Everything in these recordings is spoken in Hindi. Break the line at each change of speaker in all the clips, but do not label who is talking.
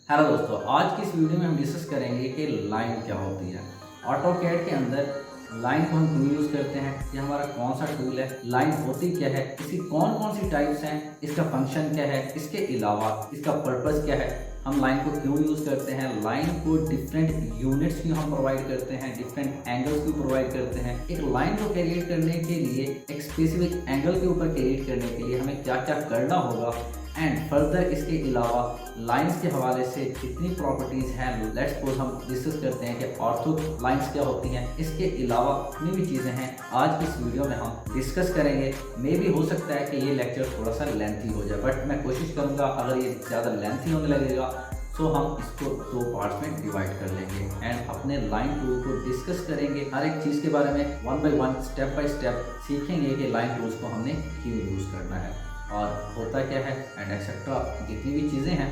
हेलो दोस्तों, आज की इस वीडियो में हम डिस्कस करेंगे कि लाइन क्या होती है। ऑटोकैड के अंदर लाइन को हम क्यों यूज़ करते हैं, ये हमारा कौन सा टूल है, लाइन होती क्या है, इसकी कौन कौन सी टाइप्स हैं, इसका फंक्शन क्या है, इसके अलावा इसका पर्पस क्या है, हम लाइन को क्यों यूज़ करते हैं, लाइन को डिफरेंट यूनिट्स क्यों हम प्रोवाइड करते हैं, डिफरेंट एंगल्स क्यों प्रोवाइड करते हैं, एक लाइन को क्रिएट करने के लिए एक स्पेसिफिक एंगल के ऊपर क्रिएट करने के लिए हमें क्या क्या करना होगा, एंड फर्दर इसके अलावा लाइंस के हवाले से कितनी प्रॉपर्टीज़ हैं। लेट्स सपोज हम डिस्कस करते हैं कि ऑर्थो लाइंस क्या होती हैं, इसके अलावा कितनी भी चीज़ें हैं आज की इस वीडियो में हम डिस्कस करेंगे। मे भी हो सकता है कि ये लेक्चर थोड़ा सा लेंथी हो जाए, बट मैं कोशिश करूँगा अगर ये ज़्यादा लेंथी होने लगेगा तो हम इसको दो पार्ट्स में डिवाइड कर लेंगे एंड अपने लाइन टूल को डिस्कस करेंगे। हर एक चीज़ के बारे में one by one step by step सीखेंगे कि लाइन टूल्स को हमने क्यों यूज़ करना है और होता क्या है एंड एक्सेट्रा जितनी भी चीज़ें हैं।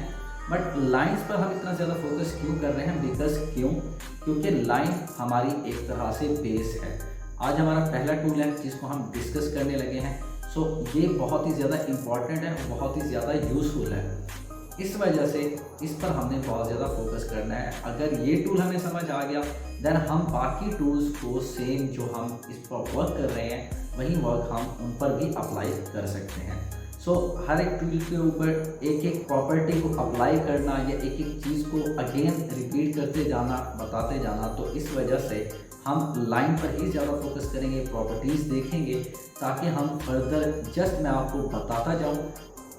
बट लाइंस पर हम इतना ज़्यादा फोकस क्यों कर रहे हैं, बिकॉज क्योंकि लाइन हमारी एक तरह से बेस है। आज हमारा पहला टूल है जिसको हम डिस्कस करने लगे हैं। सो ये बहुत ही ज़्यादा इम्पॉर्टेंट है, बहुत ही ज़्यादा यूज़फुल है। इस वजह से इस पर हमने बहुत ज़्यादा फोकस करना है। अगर ये टूल हमें समझ आ गया देन हम बाकी टूल्स को सेम जो हम इस पर वर्क कर रहे हैं वही वर्क हम उन पर भी अप्लाई कर सकते हैं। हर एक टूल के ऊपर एक एक प्रॉपर्टी को अप्लाई करना या एक एक चीज़ को अगेन रिपीट करते जाना, बताते जाना, तो इस वजह से हम लाइन पर ही ज़्यादा फोकस करेंगे, प्रॉपर्टीज़ देखेंगे ताकि हम फर्दर जस्ट मैं आपको बताता जाऊँ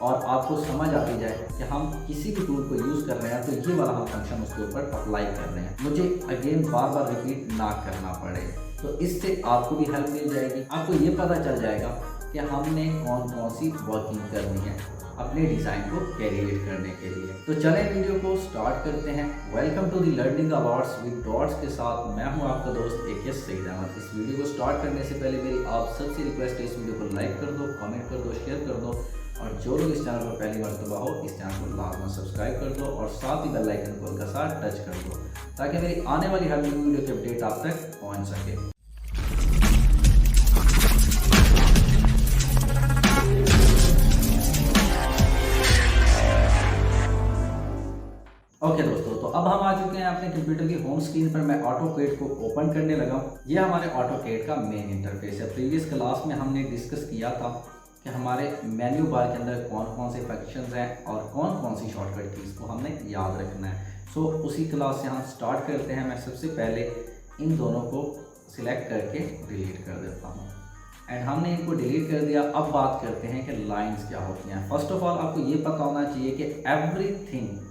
और आपको समझ आ भी जाए कि हम किसी भी टूल को यूज़ कर रहे हैं तो ये वाला हम फंक्शन उसके ऊपर अप्लाई कर रहे हैं, मुझे अगेन बार बार रिपीट ना करना पड़े। तो इससे आपको भी हेल्प मिल जाएगी, आपको ये पता चल जाएगा कि हमने कौन कौन सी वर्किंग करनी है अपने डिज़ाइन को क्रिएट करने के लिए। तो चलें वीडियो को स्टार्ट करते हैं। Welcome to the learning awards with dots के साथ मैं हूं आपका दोस्त AK सईद अहमद। इस वीडियो को स्टार्ट करने से पहले मेरी आप सबसे रिक्वेस्ट है, इस वीडियो को लाइक कर दो, कमेंट कर दो, शेयर कर दो और जो लोग इस चैनल पर पहली मरतबा हो इस चैनल को लाजमी सब्सक्राइब कर दो और साथ ही बेल आइकन को का साथ टच कर दो ताकि मेरी आने वाली हर वीडियो की अपडेट आप तक पहुँच सके। ओके दोस्तों, तो अब हम आ चुके हैं अपने कंप्यूटर की होम स्क्रीन पर। मैं ऑटोकैड को ओपन करने लगा हूँ। ये हमारे ऑटोकैड का मेन इंटरफेस है। प्रीवियस क्लास में हमने डिस्कस किया था कि हमारे मेन्यू बार के अंदर कौन कौन से फंक्शंस हैं और कौन कौन सी शॉर्टकट कीज़ को हमने याद रखना है। उसी क्लास से हम स्टार्ट करते हैं। मैं सबसे पहले इन दोनों को सिलेक्ट करके डिलीट कर देता हूँ एंड हमने इनको डिलीट कर दिया। अब बात करते हैं कि लाइंस क्या होती हैं। फर्स्ट ऑफ ऑल आपको ये पता होना चाहिए कि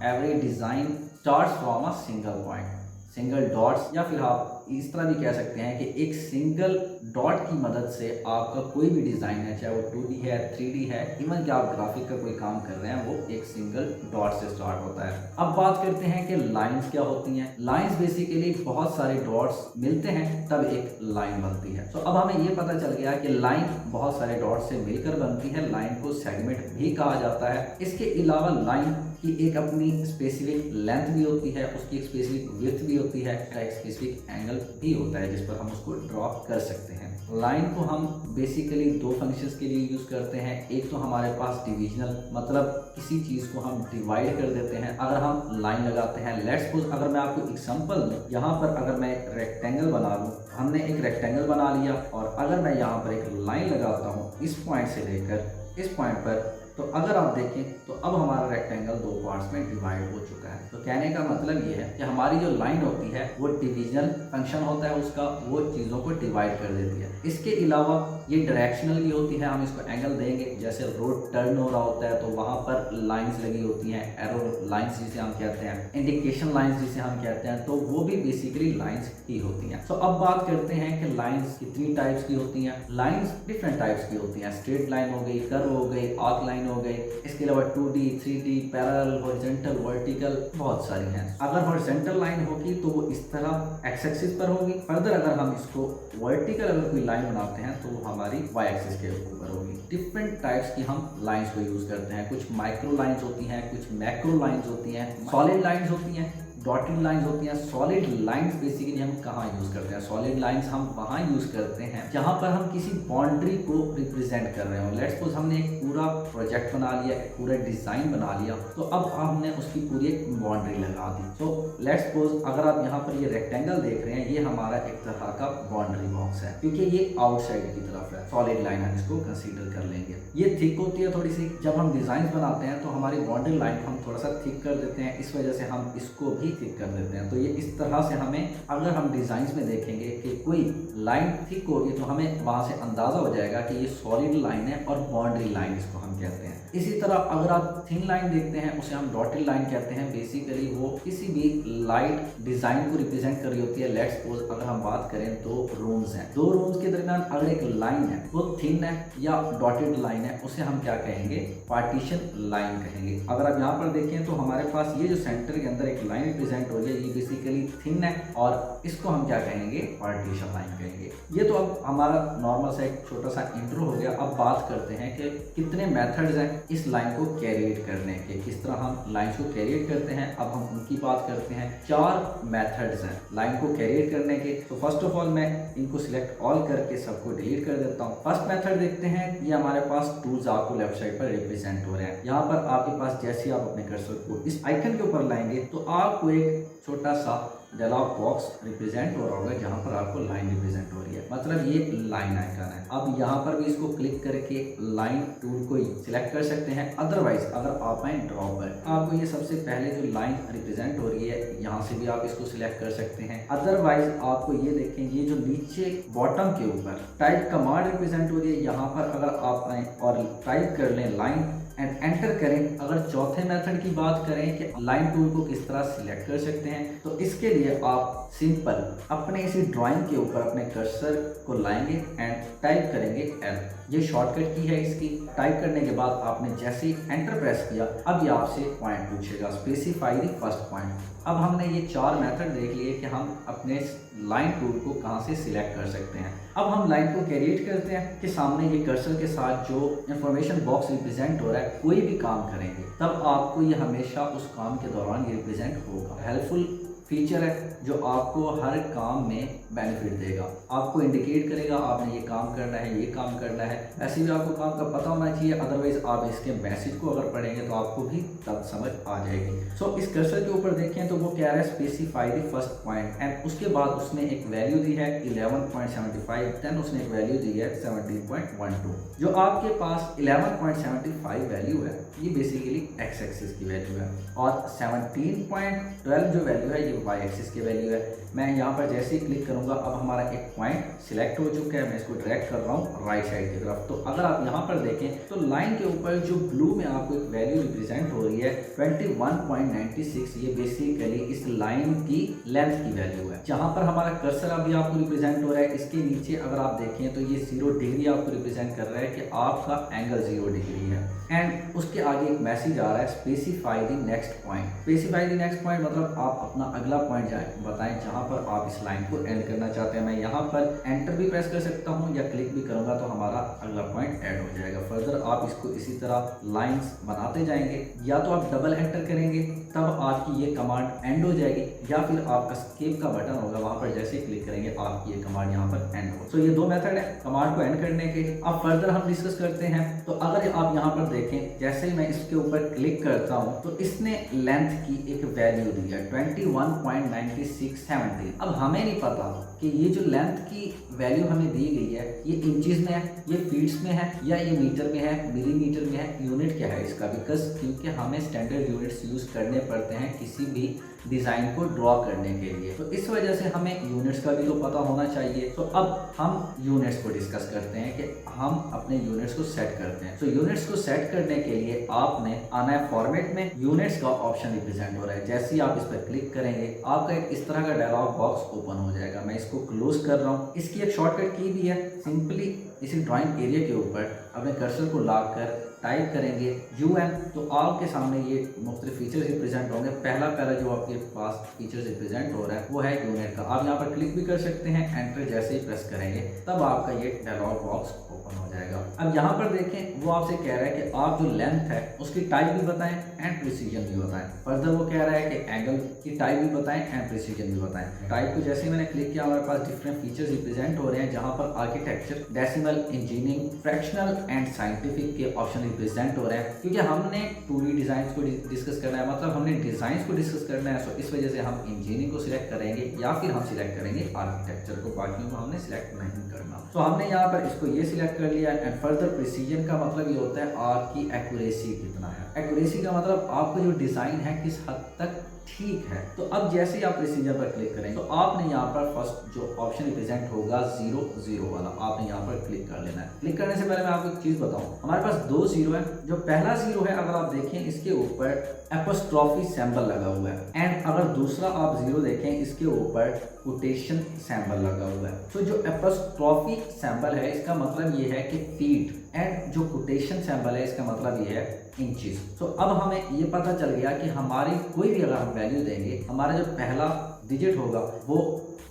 every design starts from a single point, single dots, या फिर आप इस तरह भी कह सकते हैं कि एक सिंगल डॉट की मदद से आपका कोई भी डिज़ाइन है, चाहे वो 2D है, 3D है, इवन कि आप ग्राफिक का कोई काम कर रहे हैं, वो एक सिंगल डॉट से स्टार्ट होता है। अब बात करते हैं कि लाइंस क्या होती हैं। लाइंस बेसिकली बहुत सारे डॉट्स मिलते हैं तब एक लाइन बनती है। अब हमें ये पता चल गया कि लाइन बहुत सारे डॉट से मिलकर बनती है। लाइन को सेगमेंट भी कहा जाता है। इसके अलावा लाइन की एक अपनी स्पेसिफिक लेंथ भी होती है, उसकी एक स्पेसिफिक विड्थ भी होती है, एक स्पेसिफिक एंगल भी होता है जिस पर हम उसको ड्रॉ कर सकते हैं। लाइन को हम बेसिकली दो फंक्शंस के लिए यूज़ करते हैं। एक तो हमारे पास डिविजनल, मतलब किसी चीज़ को हम डिवाइड कर देते हैं अगर हम लाइन लगाते हैं। लेट्स सपोज अगर मैं आपको एग्जांपल दूं, यहाँ पर अगर मैं एक रेक्टेंगल बना लूँ, हमने एक रेक्टेंगल बना लिया और अगर मैं यहाँ पर एक लाइन लगाता हूँ इस पॉइंट से लेकर इस पॉइंट पर, तो अगर आप देखें तो अब हमारा रेक्टेंगल दो पार्ट्स में डिवाइड हो चुका है। तो कहने का मतलब ये है कि हमारी जो लाइन होती है वो डिविजनल फंक्शन होता है उसका, वो चीज़ों को डिवाइड कर देती है। इसके अलावा ये डायरेक्शनल भी होती है। हम इसको एंगल देंगे, जैसे रोड टर्न हो रहा होता है तो वहाँ पर लाइंस लगी होती हैं, एरो लाइंस जिसे हम कहते हैं, इंडिकेशन लाइंस जिसे हम कहते हैं, तो वो भी बेसिकली लाइंस ही होती हैं। अब बात करते हैं कि लाइंस कितनी टाइप्स की होती हैं। लाइंस डिफरेंट टाइप्स की होती हैं। स्ट्रेट लाइन हो गई, कर्व हो गई, आर्क लाइन हो गई, इसके अलावा 2D, 3D, parallel, horizontal, vertical, बहुत सारी हैं। अगर हॉरिजॉन्टल लाइन होगी तो वो इस तरह एक्स एक्सिस पर होगी। फर्दर अगर हम इसको वर्टिकल अगर कोई लाइन बनाते हैं तो वो हमारी वाई एक्सिस के ऊपर होगी। डिफरेंट टाइप्स की हम लाइंस को यूज करते हैं। कुछ माइक्रो लाइंस होती हैं, कुछ मैक्रो लाइंस होती हैं, सॉलिड लाइंस होती हैं, डॉटेड लाइंस होती हैं, सॉलिड लाइंस बेसिकली हम कहाँ यूज करते हैं? सॉलिड लाइंस हम वहाँ यूज करते हैं जहाँ पर हम किसी बाउंड्री को रिप्रेजेंट कर रहे हो। लेट्स सपोज हमने एक पूरा प्रोजेक्ट बना लिया, एक पूरा डिजाइन बना लिया, तो अब हमने उसकी पूरी एक बाउंड्री लगा दी। तो लेट्स सपोज अगर आप यहाँ पर ये रेक्टेंगल देख रहे हैं, ये हमारा एक तरह का बाउंड्री बॉक्स है, क्योंकि ये आउटसाइड की तरफ है। सॉलिड लाइन हम इसको कंसीडर कर लेंगे। ये थिक होती है थोड़ी सी। जब हम डिजाइन बनाते हैं तो हमारी बाउंड्री लाइन हम थोड़ा सा थिक कर देते हैं, इस वजह से हम इसको भी थिक कर देते हैं। तो ये इस तरह से हमें, अगर हम डिजाइन में देखेंगे कि कोई लाइन थिक होगी तो हमें वहां से अंदाजा हो जाएगा कि ये सॉलिड लाइन है और बाउंड्री लाइन इसको हम कहते हैं। इसी तरह अगर आप थिन लाइन देखते हैं, उसे हम डॉटेड लाइन कहते हैं। बेसिकली वो किसी भी लाइट डिजाइन को रिप्रेजेंट कर रही होती है। लेट्स सपोज अगर हम बात करें दो रूम्स हैं, दो रूम्स के दरमियान अगर एक लाइन है वो थिन है या डॉटेड लाइन है, उसे हम क्या कहेंगे? पार्टीशन लाइन कहेंगे। अगर आप यहाँ पर देखें तो हमारे पास ये जो सेंटर के अंदर एक लाइन रिप्रेजेंट हो रही है, ये बेसिकली थिन है और इसको हम क्या कहेंगे? पार्टीशन लाइन कहेंगे। ये तो अब हमारा नॉर्मल सा एक छोटा सा इंट्रो हो गया। अब बात करते हैं कि कितने मेथड्स हैं इस लाइन को कैरिएट करने के, किस तरह हम लाइन को कैरिएट करते हैं। अब हम उनकी बात करते हैं। 4 मेथड्स हैं लाइन को कैरिएट करने के। तो फर्स्ट ऑफ ऑल मैं इनको सिलेक्ट ऑल करके सबको डिलीट कर देता हूँ। फर्स्ट मेथड देखते हैं। ये हमारे पास टूल्स आपको लेफ्ट साइड पर रिप्रेजेंट हो रहे हैं। यहाँ पर आपके पास जैसे आप अपने कर्सर को इस आइकन के ऊपर लाएंगे तो आपको एक छोटा सा डायलॉग बॉक्स रिप्रेजेंट हो रहा होगा जहाँ पर आपको लाइन रिप्रेजेंट हो रही है, मतलब ये लाइन आइकन है। अब यहाँ पर भी इसको क्लिक करके लाइन टूल को सिलेक्ट कर सकते हैं। अदरवाइज अगर आप आए ड्रॉ पर, आपको ये सबसे पहले जो लाइन रिप्रेजेंट हो रही है यहाँ से भी आप इसको सिलेक्ट कर सकते हैं। अदरवाइज आपको ये देखें, ये जो नीचे बॉटम के ऊपर टाइप कमांड रिप्रेजेंट हो रही है, यहाँ पर अगर आप आए और टाइप कर लें लाइन एंड एंटर करें। अगर चौथे मेथड की बात करें कि लाइन टूल को किस तरह सिलेक्ट कर सकते हैं, तो इसके लिए आप सिंपल अपने इसी ड्राइंग के ऊपर अपने कर्सर को लाएंगे एंड टाइप करेंगे एल। ये शॉर्टकट की है इसकी। टाइप करने के बाद आपने जैसे ही एंटर प्रेस किया, अब ये आपसे पॉइंट पूछेगा, स्पेसिफाई द फर्स्ट पॉइंट। अब हमने ये 4 मेथड देख लिए कि हम अपने लाइन टूल को कहाँ से सिलेक्ट कर सकते हैं। अब हम लाइन को कैरिएट करते हैं कि सामने ये कर्सर के साथ जो इंफॉर्मेशन बॉक्स रिप्रेजेंट हो रहा है, कोई भी काम करेंगे तब आपको ये हमेशा उस काम के दौरान ये रिप्रेजेंट होगा। हेल्पफुल फीचर है जो आपको हर काम में बेनिफिट देगा, आपको इंडिकेट करेगा आपने ये काम करना है, ये काम करना है। ऐसे भी आपको काम का पता होना चाहिए, अदरवाइज आप इसके मैसेज को अगर पढ़ेंगे तो आपको भी तब समझ आ जाएगी। सो इस कर्सर के ऊपर देखें तो वो क्या है? Specify the first point. And उसके बाद उसने एक वैल्यू दी है 11.75, देन उसने एक वैल्यू दी है 17.12। जो आपके पास 11.75 वैल्यू है ये बेसिकली एक्स एक्सिस की वैल्यू है और 17.12 जो वैल्यू है ये वाई एक्सिस की वैल्यू है। मैं यहाँ पर जैसे ही क्लिक करूँगा अब हमारा एक पॉइंट सिलेक्ट हो चुका है। मैं इसको ड्रैग कर रहा हूँ राइट साइड की तरफ। तो अगर आप यहाँ पर देखें तो लाइन के ऊपर जो ब्लू में आपको एक वैल्यू रिप्रेजेंट हो रही है 21.96, ये बेसिकली इस लाइन की लेंथ की वैल्यू है। जहाँ पर हमारा कर्सर अभी आपको रिप्रेजेंट हो रहा है, इसके नीचे अगर आप देखें तो ये 0 डिग्री आपको रिप्रेजेंट कर रहा है कि आपका एंगल 0 डिग्री है। एंड उसके आगे एक मैसेज आ रहा है specify the next point. Specify the next point मतलब आप अपना अगला पॉइंट बताएं जहां पर आप इस लाइन को एंड करना चाहते हैं। मैं यहाँ पर एंटर भी प्रेस कर सकता हूँ या क्लिक भी करूंगा तो हमारा अगला पॉइंट ऐड हो जाएगा। फर्दर आप इसको इसी तरह लाइंस बनाते जाएंगे, या तो आप डबल एंटर करेंगे तब आपकी ये कमांड एंड हो जाएगी, या फिर आपका एस्केप का बटन होगा, वहां पर जैसे क्लिक करेंगे आपकी ये कमांड यहाँ पर एंड हो। तो ये 2 मेथड है कमांड को एंड करने के। अब फर्दर हम डिस्कस करते हैं। तो अगर आप यहाँ पर देखें, जैसे ही मैं इसके ऊपर क्लिक करता हूँ तो इसने लेंथ की एक वैल्यू दी है 21.9617। अब हमें नहीं पता कि ये जो लेंथ की वैल्यू हमें दी गई है ये इंचेस में है, ये फीट्स में है, या ये मीटर में है, मिलीमीटर में है, यूनिट क्या है इसका। बिकॉज क्योंकि हमें स्टैंडर्ड यूनिट्स यूज करने पड़ते हैं किसी भी डिज़ाइन को ड्रॉ करने के लिए, तो इस वजह से हमें यूनिट्स का भी तो पता होना चाहिए। तो अब हम यूनिट्स को डिस्कस करते हैं कि हम अपने यूनिट्स को सेट करते हैं। तो यूनिट्स को सेट करने के लिए आपने आना है फॉर्मेट में, यूनिट्स का ऑप्शन रिप्रेजेंट हो रहा है। जैसे ही आप इस पर क्लिक करेंगे आपका एक इस तरह का डायलॉग बॉक्स ओपन हो जाएगा। मैं इसको क्लोज कर रहा हूँ। इसकी एक शॉर्टकट की भी है, सिंपली इसी ड्राइंग एरिया के ऊपर अपने कर्सर को लाकर टाइप करेंगे UN तो आपके सामने ये मुख्तलिफ फीचर्स रिप्रेजेंट होंगे। पहला जो आपके पास फीचर्स रिप्रेजेंट हो रहा है वो है यूनिट का। आप यहाँ पर क्लिक भी कर सकते हैं, एंटर जैसे ही प्रेस करेंगे तब आपका ये डायलॉग बॉक्स ओपन हो जाएगा। अब यहाँ पर देखें वो आपसे कह रहा है कि आप जो लेंथ है उसकी टाइप भी बताएं एंड प्रिसीजन भी बताएं। फर्दर वो कह रहा है कि एंगल की टाइप भी बताएं एंड प्रिसीजन भी बताएं। टाइप को जैसे ही मैंने क्लिक किया हमारे पास डिफरेंट फीचर्स रिप्रेजेंट हो रहे हैं, जहाँ पर architecture, decimal, engineering, fractional and scientific के ऑप्शन रिप्रेजेंट हो रहे हैं। क्योंकि हमने 2D डिजाइन को डिस्कस करना है, मतलब हमने डिजाइन को डिस्कस करना है, सो इस वजह से हम इंजीनियरिंग को सिलेक्ट करेंगे या फिर हम सिलेक्ट करेंगे आर्किटेक्चर को, बाकियों को हमने सिलेक्ट नहीं करना। तो हमने यहाँ पर इसको ये सिलेक्ट कर लिया। एंड फर्दर प्रिसीजन का मतलब ये होता है आपकी एक्यूरेसी कितना है। एक्यूरेसी का मतलब आपका जो डिजाइन है किस हद तक ठीक है। तो अब जैसे ही आप प्रिसीजन पर क्लिक करेंगे तो आपने यहाँ पर फर्स्ट जो ऑप्शन रिप्रेजेंट होगा 0 0 वाला, आपने यहाँ पर क्लिक कर लेना है। क्लिक करने से पहले मैं आपको एक चीज बताऊं, हमारे पास 2 0 है। जो पहला 0 है, अगर आप देखें इसके ऊपर एपोस्ट्रोफी सिंबल लगा हुआ है, एंड अगर दूसरा आप 0 देखें इसके ऊपर कोटेशन सिंबल लगा हुआ है। तो जो एपोस्ट्रोफी सिंबल है इसका मतलब ये है कि फीट, एंड जो कोटेशन सिंबल है इसका मतलब ये है इंचेस। तो अब हमें ये पता चल गया कि हमारी कोई भी अगर हम वैल्यू देंगे, हमारा जो पहला डिजिट होगा वो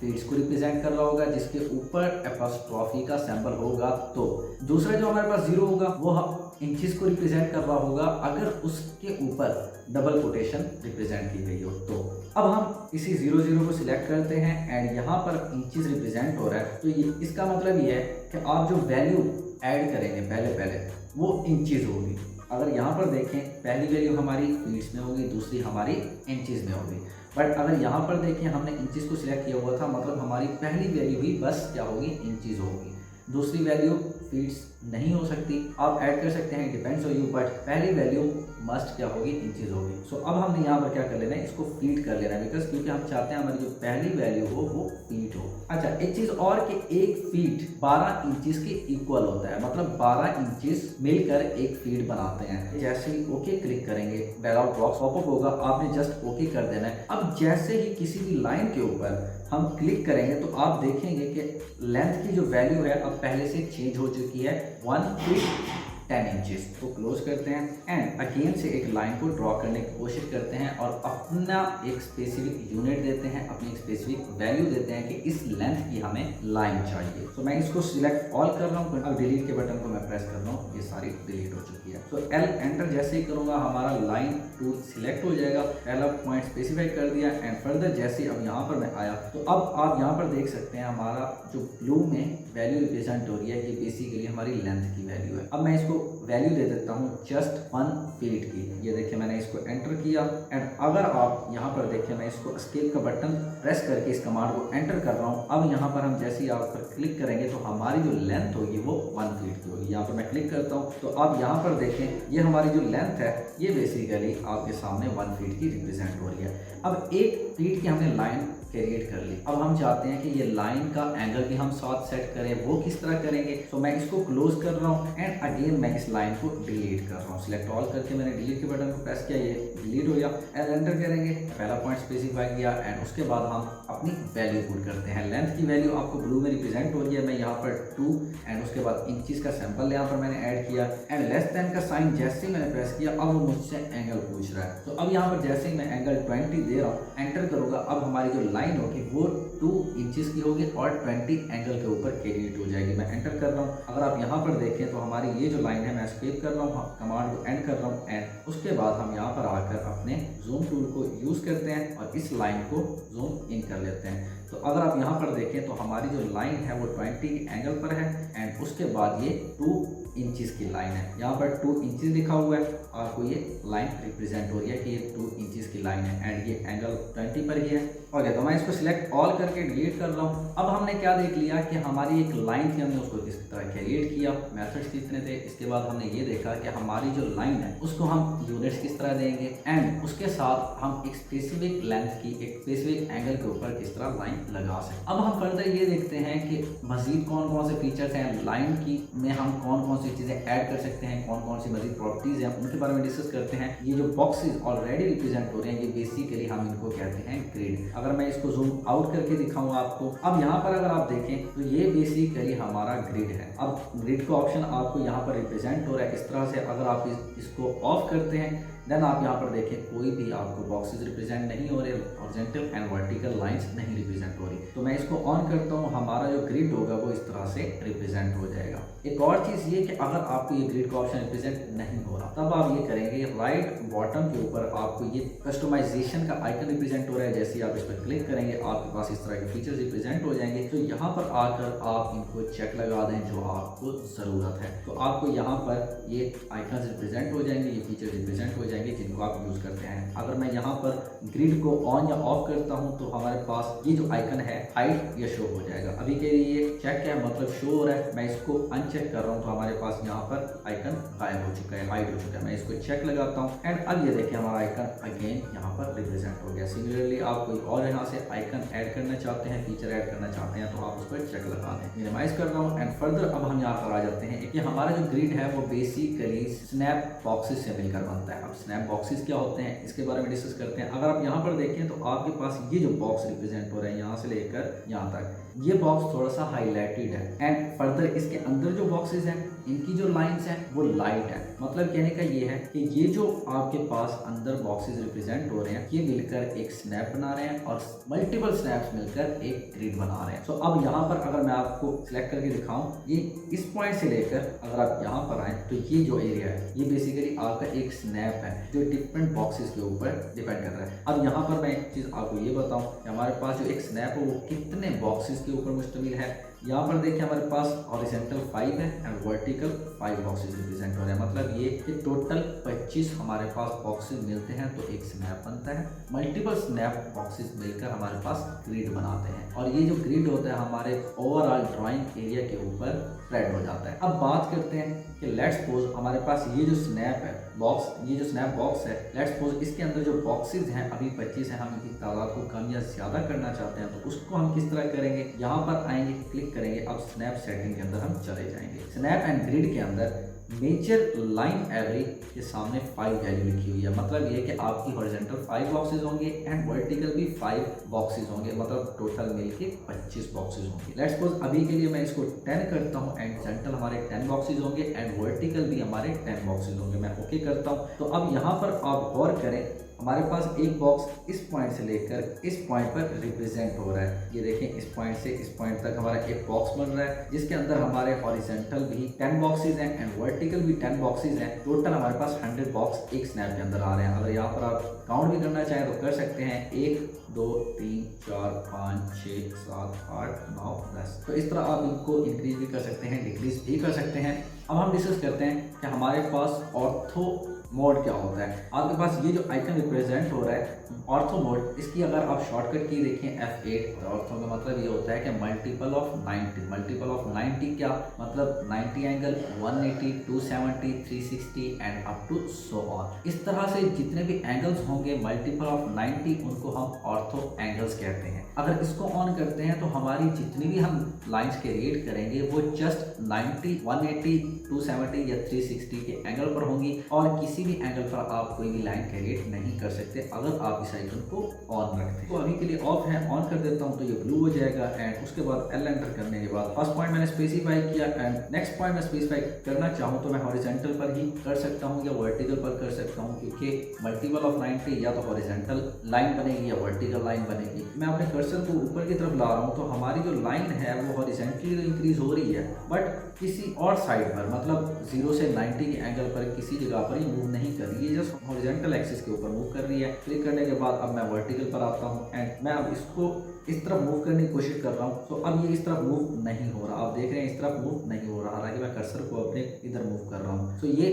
फीट्स को रिप्रेजेंट कर रहा होगा जिसके ऊपर एपोस्ट्रोफी का सिंबल होगा। तो दूसरा जो हमारे पास 0 होगा वो इंचेस को रिप्रेजेंट कर रहा होगा अगर उसके ऊपर डबल कोटेशन रिप्रेजेंट की गई हो। तो अब हम इसी 0 0 को सिलेक्ट करते हैं एंड यहाँ पर इंचेस रिप्रेजेंट हो रहा है। तो ये इसका मतलब ये है कि आप जो वैल्यू ऐड करेंगे पहले वो इंचेस होगी। अगर यहाँ पर देखें पहली वैल्यू हमारी फीट्स में होगी, दूसरी हमारी इंचेस में होगी। बट अगर यहाँ पर देखें हमने इंचेस को सिलेक्ट किया हुआ था, मतलब हमारी पहली वैल्यू भी बस क्या होगी, इंचेस होगी। दूसरी वैल्यू फीट्स नहीं हो सकती, आप ऐड कर सकते हैं, डिपेंड्स ऑन यू, बट पहली वैल्यू मस्ट क्या होगी, इंचेस होगी। सो अब हमने यहाँ पर क्या कर लेना है, इसको फीट कर लेना है, बिकॉज क्योंकि हम चाहते हैं हमारी जो पहली वैल्यू हो वो फीट हो। अच्छा, एक चीज और कि एक फीट 12 इंचेस के इक्वल होता है, मतलब 12 इंचेस मिलकर एक फीट बनाते हैं। जैसे ही ओके क्लिक करेंगे डायलॉग बॉक्स पॉपअप होगा, आपने जस्ट ओके कर देना है। अब जैसे ही किसी भी लाइन के ऊपर हम क्लिक करेंगे तो आप देखेंगे कि लेंथ की जो वैल्यू है अब पहले से चेंज हो चुकी है 1 फीट 10 इंचेस। तो क्लोज करते हैं एंड अगेन से एक लाइन को ड्रॉ करने की कोशिश करते हैं और अपना एक स्पेसिफिक यूनिट देते हैं, अपनी एक स्पेसिफिक वैल्यू देते हैं कि इस लेंथ की हमें लाइन चाहिए। तो मैं इसको सिलेक्ट ऑल कर रहा हूँ, अब डिलीट के बटन को मैं प्रेस कर रहा हूँ, ये सारी डिलीट हो चुकी है। तो एल एंटर जैसे ही करूँगा हमारा लाइन टूल सिलेक्ट हो जाएगा, पहला पॉइंट स्पेसिफाई कर दिया एंड फर्दर जैसे अब यहाँ पर मैं आया तो अब आप यहाँ पर देख सकते हैं हमारा जो ब्लू में वैल्यू रिप्रेजेंट हो रही है, ये बेसिकली हमारी लेंथ की वैल्यू है। अब मैं इसको वैल्यू दे देता हूँ जस्ट 1 फीट की। ये देखिए मैंने इसको एंटर किया एंड अगर आप यहाँ पर देखिए मैं इसको एस्केप का बटन प्रेस करके इस कमांड को एंटर कर रहा हूँ। अब यहाँ पर हम जैसे ही आप पर क्लिक करेंगे तो हमारी जो लेंथ होगी वो 1 फीट की होगी। यहाँ पर मैं क्लिक करता हूँ तो आप यहाँ पर देखें ये हमारी जो लेंथ है ये बेसिकली आपके सामने 1 फीट की रिप्रेजेंट हो रही है। अब 1 फीट की हमने लाइन क्रिएट कर ली। अब हम चाहते हैं कि ये लाइन का एंगल भी हम साथ सेट करें, वो किस तरह करेंगे। तो मैं इसको क्लोज कर रहा हूँ एंड अगेन मैं इस लाइन को डिलीट कर रहा हूँ। सिलेक्ट ऑल करके मैंने डिलीट के बटन को प्रेस किया, ये डिलीट हो गया एंड एंटर करेंगे, पहला पॉइंट स्पेसिफाई किया एंड उसके बाद हम अपनी वैल्यू पुट करते हैं। लेंथ की वैल्यू आपको ब्लू में रिप्रेजेंट हो रही है, मैं यहाँ पर 2 एंड उसके बाद इंचेस का सैंपल यहाँ पर मैंने ऐड किया एंड लेस देन का साइन जैसे ही मैंने प्रेस किया अब वो मुझसे एंगल पूछ रहा है। तो अब यहाँ पर जैसे ही मैं एंगल 20 दे रहा हूँ एंटर करूँगा, अब हमारी जो लाइन होगी वो 2 इंचेस की होगी और 20 एंगल के ऊपर क्रिएट हो जाएगी। मैं एंटर कर रहा हूँ, अगर आप यहाँ पर देखें तो हमारी ये जो लाइन है मैं एस्केप कर रहा हूँ, कमांड को एंड कर रहा हूँ एंड उसके बाद हम यहाँ पर आकर अपने जूम टूल को यूज करते हैं और इस लाइन को जूम इन कर लेते हैं। तो अगर आप यहाँ पर देखें तो हमारी जो लाइन है वो 20 एंगल पर है एंड उसके बाद ये 2 इंचेस की लाइन है। यहाँ पर 2 इंचेस लिखा हुआ है, आपको ये लाइन रिप्रेजेंट हो रही है कि ये 2 इंचेस की लाइन है एंड ये एंगल 20 पर ही है। ओके, तो मैं इसको सिलेक्ट ऑल करके डिलीट कर रहा हूँ। अब हमने क्या देख लिया कि हमारी एक लाइन थी, हमने उसको किस तरह क्रिएट किया, मेथड्स कितने थे। इसके बाद हमने ये देखा कि हमारी जो लाइन है उसको हम यूनिट्स किस तरह देंगे एंड उसके साथ हम एक स्पेसिफिक लेंथ की एक स्पेसिफिक एंगल के ऊपर किस तरह लाइन लगा सकते। अब हम फर्दर ये देखते हैं कि मजीद कौन कौन से फीचर्स हैं लाइन की में, हम कौन कौन सी चीज़ें ऐड कर सकते हैं, कौन कौन सी मजीद प्रॉपर्टीज़ हैं उनके बारे में डिस्कस करते हैं। ये जो बॉक्सेस ऑलरेडी रिप्रेजेंट हो रहे हैं ये बेसिकली हम इनको कहते हैं ग्रिड। अगर मैं इसको जूम आउट करके दिखाऊं आपको, अब यहाँ पर अगर आप देखें तो ये बेसिकली हमारा ग्रिड है। अब ग्रिड का ऑप्शन आपको यहाँ पर रिप्रेजेंट हो रहा है इस तरह से। अगर आप इसको ऑफ करते हैं देन आप यहाँ पर देखें कोई भी आपको बॉक्सेस रिप्रेजेंट नहीं हो रहे, हॉरिजॉन्टल एंड वर्टिकल लाइंस नहीं रिप्रेजेंट हो रही। तो मैं इसको ऑन करता हूँ, हमारा जो ग्रिड होगा वो इस तरह से रिप्रेजेंट हो जाएगा। एक और चीज़ ये कि अगर आपको ये ग्रिड का ऑप्शन रिप्रेजेंट नहीं हो रहा तब आप ये करेंगे, राइट बॉटम के ऊपर आपको ये कस्टमाइजेशन का आइकन रिप्रेजेंट हो रहा है। जैसे आप इस पर क्लिक करेंगे आपके पास इस तरह के फीचर्स रिप्रेजेंट हो जाएंगे। तो यहाँ पर आकर आप इनको चेक लगा दें जो आपको ज़रूरत है, तो आपको यहाँ पर ये आइकन रिप्रेजेंट हो जाएंगे, ये फीचर रिप्रेजेंट हो जाएंगे जिनको आप यूज़ करते हैं। अगर मैं यहाँ पर ग्रिड को ऑन या ऑफ करता हूँ तो हमारे पास ये जो आइकन है हाइड या शो हो जाएगा। अभी के लिए चेक है मतलब शो हो रहा है, मैं इसको अनचेक कर रहा हूँ तो हमारे पास यहाँ पर आइकन गायब हो चुका है, हाइड हो चुका है। मैं इसको चेक लगाता हूँ एंड अब ये देखिए हमारा आइकन अगेन यहाँ पर रिप्रेजेंट हो गया। सिमिलरली आप कोई और यहाँ से आइकन ऐड करना चाहते हैं, फीचर ऐड करना चाहते हैं तो आप उस पर चेक लगा दें। मिनिमाइज कर रहा हूँ एंड फर्दर अब हम यहाँ पर आ जाते हैं कि हमारा जो ग्रिड है वो बेसिकली स्नैप बॉक्सेस से मिलकर बनता है। अब स्नैप बॉक्सेस क्या होते हैं इसके बारे में डिस्कस करते हैं। अगर आप यहाँ पर देखें तो आपके पास ये जो बॉक्स रिप्रेजेंट हो रहे हैं यहाँ से लेकर यहाँ तक, ये बॉक्स थोड़ा सा हाईलाइटेड है एंड फर्दर इसके अंदर जो बॉक्सेस हैं इनकी जो लाइंस हैं वो लाइट है। मतलब कहने का ये है कि ये जो आपके पास अंदर बॉक्सेस रिप्रेजेंट हो रहे हैं ये मिलकर एक स्नैप बना रहे हैं और मल्टीपल स्नैप्स मिलकर एक ग्रिड बना रहे हैं। तो अब यहाँ पर अगर मैं आपको सिलेक्ट करके दिखाऊं, ये इस पॉइंट से लेकर अगर आप यहाँ पर आए तो ये जो एरिया है ये बेसिकली आपका एक स्नैप है जो डिफरेंट बॉक्सेस के ऊपर डिपेंड कर रहा है। अब यहाँ पर मैं एक चीज़ आपको ये बताऊं कि हमारे पास जो एक स्नैप है वो कितने बॉक्सेस के ऊपर मुश्तमिल है। यहाँ पर देखिए हमारे पास हॉरिजॉन्टल 5 है एंड वर्टिकल 5 बॉक्सेस रिप्रेजेंट हो रहे हैं। मतलब ये कि टोटल 25 हमारे पास बॉक्सेस मिलते हैं तो एक स्नैप बनता है। मल्टीपल स्नैप बॉक्सेस मिलकर हमारे पास ग्रिड बनाते हैं और ये जो ग्रिड होता है हमारे ओवरऑल ड्राइंग एरिया के ऊपर स्प्रेड हो जाता है। अब बात करते हैं कि लेट्स सपोज हमारे पास ये जो स्नैप है बॉक्स, ये जो स्नैप बॉक्स है, लेट्स सपोज इसके अंदर जो बॉक्सेस हैं अभी 25 हैं, हम इनकी तादाद को कम या ज़्यादा करना चाहते हैं तो उसको हम किस तरह करेंगे, यहाँ पर आएंगे, क्लिक करेंगे। अब स्नैप सेटिंग के अंदर हम चले जाएंगे। स्नैप एंड ग्रिड के अंदर मेजर लाइन एरे के सामने 5 वैल्यू लिखी हुई है। मतलब ये कि आपकी हॉरिजॉन्टल 5 बॉक्सेस होंगे एंड वर्टिकल भी 5 बॉक्सेस होंगे, मतलब टोटल मिलके 25 बॉक्सेस होंगे। लेट्स सपोज अभी के लिए मैं इसको 10 करता हूँ एंड हॉरिजॉन्टल हमारे 10 बॉक्सेस होंगे एंड वर्टिकल भी हमारे 10 बॉक्सेस होंगे। मैं ओके करता हूँ। तो अब यहाँ पर आप गौर करें, हमारे पास एक बॉक्स इस पॉइंट से लेकर इस पॉइंट पर रिप्रेजेंट हो रहा है। ये देखें इस पॉइंट से इस पॉइंट तक हमारा एक बॉक्स बन रहा है जिसके अंदर हमारे हॉरिजॉन्टल भी 10 बॉक्सेस हैं एंड वर्टिकल भी 10 बॉक्सेस हैं। टोटल हमारे पास 100 बॉक्स एक स्नैप के अंदर आ रहे हैं। अगर यहाँ पर आप काउंट भी करना चाहें तो कर सकते हैं, 1 2 3 4 5 6 7 8 9 10। तो इस तरह आप इनको इंक्रीज भी कर सकते हैं, डिक्रीज भी कर सकते हैं। अब हम डिस्कस करते हैं कि हमारे पास ऑर्थो मोड क्या होता है। आपके पास ये जो आइकन रिप्रेजेंट हो रहा है ऑर्थो मोड, इसकी अगर आप शॉर्टकट की देखें F8, ऑर्थो का मतलब ये होता है कि मल्टीपल ऑफ 90। मल्टीपल ऑफ 90 क्या मतलब 90 angle, 180, 270, 360 and up to so on. इस तरह से जितने भी एंगल्स होंगे मल्टीपल ऑफ 90 उनको हम ऑर्थो एंगल्स कहते हैं। अगर इसको ऑन करते हैं तो हमारी जितनी भी हम लाइंस क्रिएट करेंगे वो जस्ट 90, 180, 270 या 360 के एंगल पर होंगी और किसी भी एंगल पर आप कोई भी लाइन क्रिएट नहीं कर सकते अगर आप इस आइकन को ऑन रखते हैं। तो अभी के लिए ऑफ है, ऑन कर देता हूं तो ये ब्लू हो जाएगा एंड उसके बाद L एंटर करने के बाद फर्स्ट पॉइंट मैंने स्पेसिफाई किया एंड नेक्स्ट पॉइंट मैं स्पेसिफाई करना चाहूँ तो मैं हॉरिजॉन्टल पर ही कर सकता हूँ या वर्टिकल पर कर सकता हूँ, क्योंकि मल्टीपल ऑफ 90 या तो हॉरिजॉन्टल लाइन बनेगी या वर्टिकल लाइन बनेगी। मैं अपने कर्सर को ऊपर की तरफ ला रहा हूँ तो हमारी जो लाइन है वो हॉरिजॉन्टली तो इंक्रीज हो रही है बट किसी और साइड पर, मतलब 0 से 90 के एंगल पर किसी जगह पर ही मूव नहीं कर रही है, जस्ट हॉरिजॉन्टल एक्सिस के ऊपर मूव कर रही है। क्लिक करने के बाद अब मैं वर्टिकल पर आता हूँ एंड मैं अब इसको इस तरफ मूव करने की कोशिश कर रहा हूँ तो अब ये इस तरफ मूव नहीं हो रहा। आप देख रहे हैं इस तरफ मूव नहीं हो रहा, हालांकि मैं कर्सर को अपने इधर मूव कर रहा हूँ। तो ये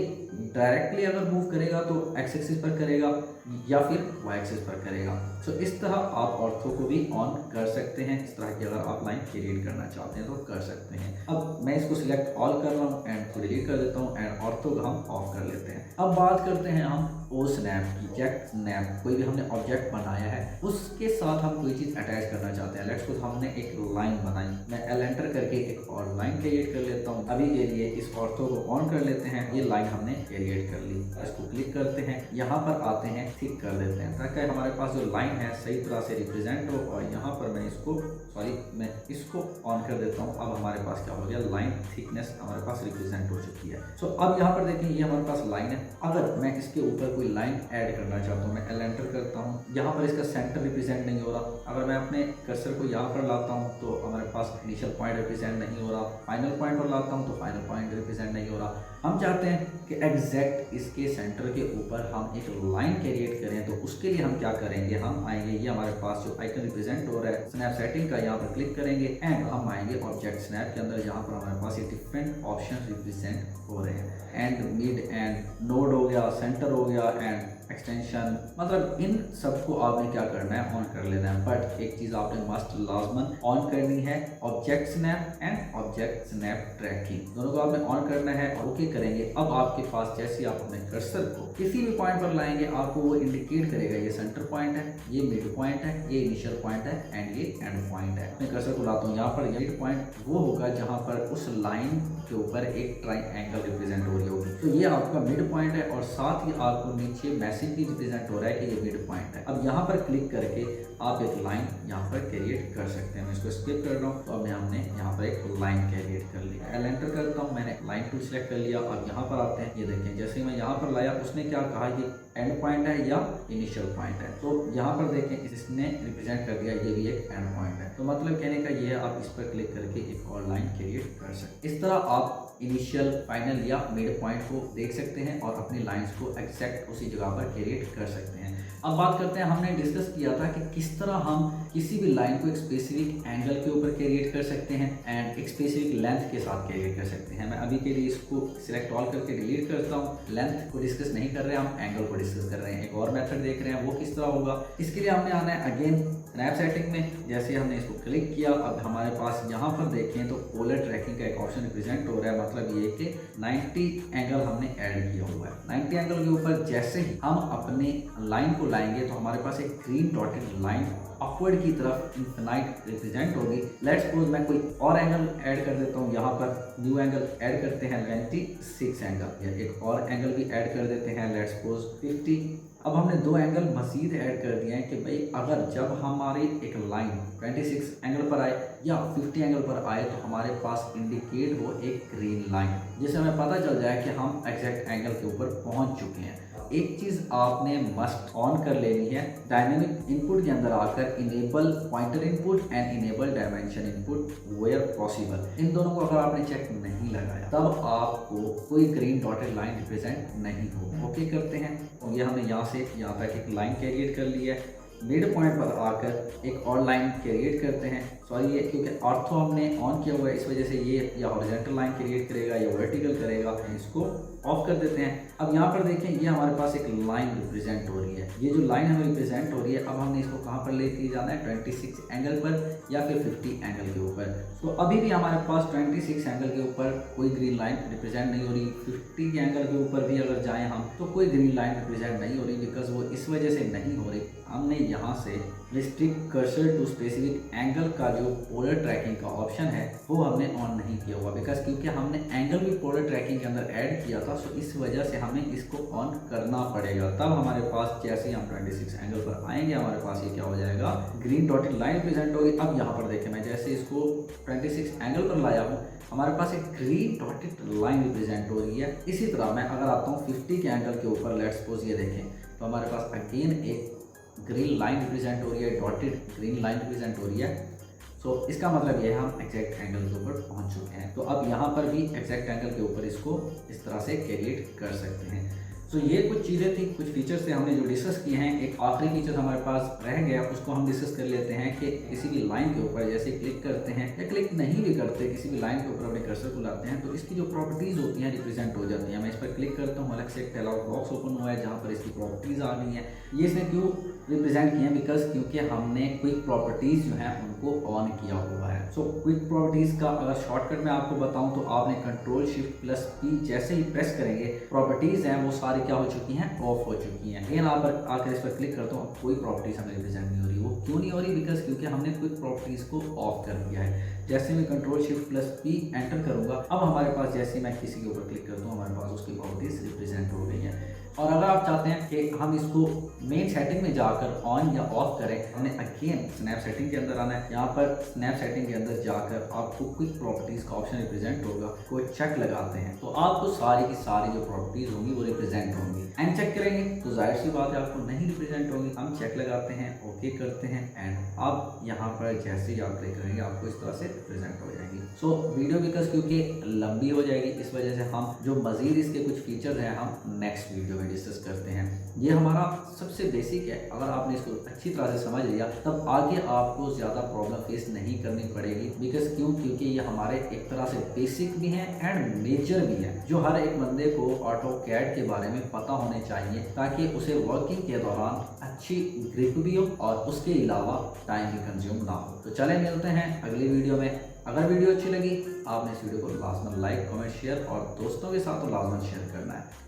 डायरेक्टली अगर मूव करेगा तो एक्स एक्सिस पर करेगा या फिर वाई एक्सिस पर करेगा। तो इस तरह आप ऑर्थो को भी ऑन कर सकते हैं। इस तरह की अगर आप लाइन क्रिएट करना चाहते हैं तो कर सकते हैं। अब मैं इसको सिलेक्ट ऑल कर रहा हूँ एंड को डिलीट कर देता हूँ एंड ऑर्थो को हम ऑफ कर लेते हैं। अब बात करते हैं हम ओ स्नैप की जेट स्नैप कोई भी हमने ऑब्जेक्ट बनाया है उसके साथ हम कोई चीज़ अटैच करना चाहते हैं। लेट्स सपोज हमने एक लाइन बनाई, मैं एल एंटर करके एक और लाइन क्रिएट कर लेता हूँ। अभी के लिए इस ऑर्थो को ऑन कर लेते हैं, ये लाइन हमने क्रिएट कर ली। इसको क्लिक करते हैं, यहाँ पर आते हैं, थिक कर देते हैं ताकि हमारे पास जो लाइन है सही तरह से रिप्रेजेंट हो। और यहाँ पर मैं इसको ऑन कर देता हूँ। अब हमारे पास क्या हो गया, लाइन थिकनेस हमारे पास रिप्रेजेंट हो चुकी है। सो अब यहाँ पर देखें, ये हमारे पास लाइन है। अगर मैं इसके ऊपर कोई लाइन ऐड करना चाहता हूँ, मैं एल एंटर करता हूँ, यहाँ पर इसका सेंटर रिप्रेजेंट नहीं हो रहा। अगर मैं अपने कर्सर को यहाँ पर लाता हूँ तो हमारे पास इनिशियल पॉइंट रिप्रेजेंट नहीं हो रहा, फाइनल पॉइंट पर लाता हूँ तो फाइनल पॉइंट रिप्रेजेंट नहीं हो रहा। हम चाहते हैं कि एग्जैक्ट इसके सेंटर के ऊपर हम एक लाइन क्रिएट करें, तो उसके लिए हम क्या करेंगे, हम आएंगे, ये हमारे पास जो आइकन रिप्रेजेंट हो रहा है स्नैप सेटिंग का, यहाँ पर क्लिक करेंगे एंड हम आएंगे ऑब्जेक्ट स्नैप के अंदर, जहाँ पर हमारे पास ये डिफरेंट ऑप्शन रिप्रेजेंट हो रहे हैं। एंड मिड एंड नोड हो गया, सेंटर हो गया एंड एक्सटेंशन, मतलब इन सबको आपने क्या करना है, ऑन कर लेना है। बट एक चीज़ आपने मस्ट लाजमन ऑन करनी है, object snap and object snap tracking, दोनों को आपने ऑन करना है। ओके करेंगे, अब आपके पास जैसे ही आप अपने कर्सर को किसी भी पॉइंट पर लाएंगे आपको वो इंडिकेट करेगा ये सेंटर पॉइंट है, ये मिड पॉइंट है, ये इनिशियल पॉइंट है एंड ये एंड पॉइंट है। मैं कर्सर को लाता हूँ, यहाँ पर मिड पॉइंट वो होगा जहाँ पर उस लाइन के ऊपर एक ट्राइएंगल रिप्रेजेंट हो रही होगी, तो ये आपका मिड पॉइंट है। और साथ ही आपको नीचे मैसेज भी रिप्रेजेंट हो रहा है कि ये मिड पॉइंट है। अब यहाँ पर क्लिक करके आप एक लाइन यहाँ पर क्रिएट कर सकते हैं। मैं इसको स्किप कर रहा हूँ, तो अब हमने यहाँ पर एक लाइन क्रिएट कर ली। एल एंटर करता हूँ, मैंने लाइन टूल सेलेक्ट कर लिया। अब यहाँ पर आते हैं, ये देखें जैसे ही मैं यहाँ पर लाया उसने क्या कहा, ये एंड पॉइंट है या इनिशियल पॉइंट है। तो यहाँ पर देखें इसने रिप्रेजेंट कर दिया, ये भी एक एंड पॉइंट है। तो मतलब कहने का ये है, आप इस पर क्लिक करके एक और लाइन क्रिएट कर सकते हैं। इस तरह आप इनिशियल, फाइनल या मिड पॉइंट को देख सकते हैं और अपनी लाइंस को एग्जैक्ट उसी जगह पर क्रिएट कर सकते हैं। अब बात करते हैं, हमने डिस्कस किया था कि किस तरह हम किसी भी लाइन को एक स्पेसिफिक एंगल के ऊपर क्रिएट कर सकते हैं एंड एक स्पेसिफिक लेंथ के साथ क्रिएट कर सकते हैं। मैं अभी के लिए इसको सिलेक्ट ऑल करके डिलीट करता हूँ। लेंथ को डिस्कस नहीं कर रहे हैं, हम एंगल को डिस्कस कर रहे हैं। एक और मेथड देख रहे हैं, वो किस तरह होगा। इसके लिए हमने आना है अगेन स्नैप सेटिंग में। जैसे हमने इसको क्लिक किया, अब हमारे पास यहाँ पर देखें तो पोलर ट्रैकिंग का एक ऑप्शन रिप्रेजेंट हो रहा है। मतलब ये कि 90 एंगल हमने ऐड किया हुआ है। 90 एंगल के ऊपर जैसे ही हम अपने लाइन को लाएंगे तो हमारे पास एक ग्रीन डॉटेड लाइन अपवर्ड की तरफ इनफिनाइट रिप्रेजेंट होगी। लेट्स सपोज मैं कोई और एंगल ऐड कर देता हूँ, यहाँ पर न्यू एंगल ऐड करते हैं 96 एंगल, या एक और एंगल भी ऐड कर देते हैं, लेट्स सपोज 50। अब हमने दो एंगल मजीद ऐड कर दिए हैं कि भाई अगर जब हमारी एक लाइन 26 एंगल पर आए या 50 एंगल पर आए तो हमारे पास इंडिकेट हो एक ग्रीन लाइन, जिससे हमें पता चल जाए कि हम एग्जैक्ट एंगल के ऊपर पहुंच चुके हैं। एक चीज़ आपने मस्ट ऑन कर लेनी है, डायनेमिक इनपुट के अंदर आकर enable pointer input and enable dimension input where possible. इन दोनों को अगर आपने चेक नहीं लगाया तब आपको कोई ग्रीन डॉटेड लाइन रिप्रेजेंट नहीं हो। ओके करते हैं, और ये हमने यहाँ से यहाँ तक एक लाइन क्रिएट कर ली है। मिड पॉइंट पर आकर एक और लाइन क्रिएट करते हैं। सॉरी, ये क्योंकि ऑर्थो हमने ऑन किया हुआ है इस वजह से ये या हॉरिजॉन्टल लाइन क्रिएट करेगा या वर्टिकल करेगा। इसको ऑफ कर देते हैं। अब यहाँ पर देखें, ये हमारे पास एक लाइन रिप्रेजेंट हो रही है। ये जो लाइन हमें रिप्रेजेंट हो रही है, अब हमने इसको कहाँ पर लेके जाना है, 26 एंगल पर या फिर 50 एंगल के ऊपर। तो अभी भी हमारे पास 26 एंगल के ऊपर कोई ग्रीन लाइन रिप्रेजेंट नहीं हो रही। 50 के एंगल के ऊपर भी अगर जाएं हम तो कोई ग्रीन लाइन रिप्रेजेंट नहीं हो रही, बिकॉज वो इस वजह से नहीं हो रही, हमने यहाँ से restrict cursor to specific angle का जो पोलर ट्रैकिंग का ऑप्शन है वो हमने ऑन नहीं किया हुआ, बिकॉज क्योंकि हमने एंगल भी पोलर ट्रैकिंग के अंदर ऐड किया था। सो इस वजह से हमें इसको ऑन करना पड़ेगा। तब हमारे पास जैसे ही हम 26 एंगल पर आएंगे हमारे पास ये क्या हो जाएगा, ग्रीन डॉटेड लाइन प्रेजेंट होगी। अब यहाँ पर देखें, मैं जैसे इसको 26 एंगल पर लाया हूँ, हमारे पास एक ग्रीन डॉटेड लाइन रिप्रेजेंट हो रही है। इसी तरह मैं अगर आता हूँ 50 के एंगल के ऊपर, लेट्स सपोज ये देखें, तो हमारे पास अगेन एक ग्रीन लाइन रिप्रेजेंट हो रही है, डॉटेड ग्रीन लाइन रिप्रेजेंट हो रही है। सो इसका मतलब ये है हम एग्जैक्ट एंगल के ऊपर पहुंच चुके हैं। तो अब यहाँ पर भी एग्जैक्ट एंगल के ऊपर इसको इस तरह से क्रिएट कर सकते हैं। सो ये कुछ चीज़ें थी, कुछ फीचर्स थे हमने जो डिस्कस किए हैं। एक आखिरी फीचर हमारे पास रह गया, उसको हम डिस्कस कर लेते हैं कि किसी भी लाइन के ऊपर जैसे क्लिक करते हैं या क्लिक नहीं भी करते, किसी भी लाइन के ऊपर अपने कर्सर को लाते हैं तो इसकी जो प्रॉपर्टीज़ होती हैं रिप्रेजेंट हो जाती हैं। मैं इस पर क्लिक करता हूँ, अलग से एक डायलॉग बॉक्स ओपन हुआ है जहाँ पर इसकी प्रॉपर्टीज़ आ गई हैं। ये इसने क्यों रिप्रेजेंट किए हैं बिकॉज क्योंकि हमने क्विक प्रॉपर्टीज़ जो हैं उनको ऑन किया हुआ है। सो क्विक प्रॉपर्टीज़ का अगर शॉर्टकट में आपको बताऊं तो आपने कंट्रोल शिफ्ट प्लस पी जैसे ही प्रेस करेंगे, प्रॉपर्टीज़ हैं वो सारी क्या हो चुकी हैं, ऑफ हो चुकी हैं। लेकिन आप आकर इस पर क्लिक करता हूँ, कोई प्रॉपर्टीज़ हमें रिप्रेजेंट नहीं हो रही। वो क्यों नहीं हो रही? बिकॉज क्योंकि हमने क्विक प्रॉपर्टीज़ को ऑफ कर दिया है। जैसे मैं control shift plus P enter करूंगा, अब हमारे पास जैसे मैं किसी के ऊपर क्लिक करता हूँ हमारे पास उसकी प्रॉपर्टीज रिप्रेजेंट हो गई हैं। और अगर आप चाहते हैं कि हम इसको मेन सेटिंग में जाकर ऑन या ऑफ करें, हमने अगेन स्नैप सेटिंग के अंदर आना है। यहाँ पर स्नैप सेटिंग के अंदर जाकर आपको क्विक प्रॉपर्टीज का ऑप्शन रिप्रेजेंट होगा, कोई चेक लगाते हैं तो आपको सारी की सारी जो प्रॉपर्टीज होंगी वो रिप्रेजेंट होंगी। एंड चेक करेंगे तो जाहिर सी बात है आपको नहीं रिप्रेजेंट होंगी। हम चेक लगाते हैं, ओके करते हैं एंड अब यहाँ पर जैसे ही आप क्लिक करेंगे आपको इस तरह से रिप्रेजेंट हो जाएगी। सो वीडियो बिकॉज क्योंकि लंबी हो जाएगी, इस वजह से हम जो मजीद इसके कुछ फीचर्स हैं हम नेक्स्ट वीडियो में डिस्कस करते हैं। ये हमारा सबसे बेसिक है, अगर आपने इसको अच्छी तरह से समझ लिया तब आगे आपको ज़्यादा प्रॉब्लम फेस नहीं करनी पड़ेगी। बिकॉज क्योंकि ये हमारे एक तरह से बेसिक भी हैं एंड मेजर भी हैं, जो हर एक बंदे को ऑटोकैड के बारे में पता होने चाहिए ताकि उसे वर्किंग के दौरान अच्छी ग्रिप भी हो और उसके अलावा टाइम भी कंज्यूम ना हो। तो चले मिलते हैं अगली वीडियो में। अगर वीडियो अच्छी लगी आपने इस वीडियो को लाजमन लाइक, कमेंट, शेयर और दोस्तों के साथ तो लाजमन शेयर करना है।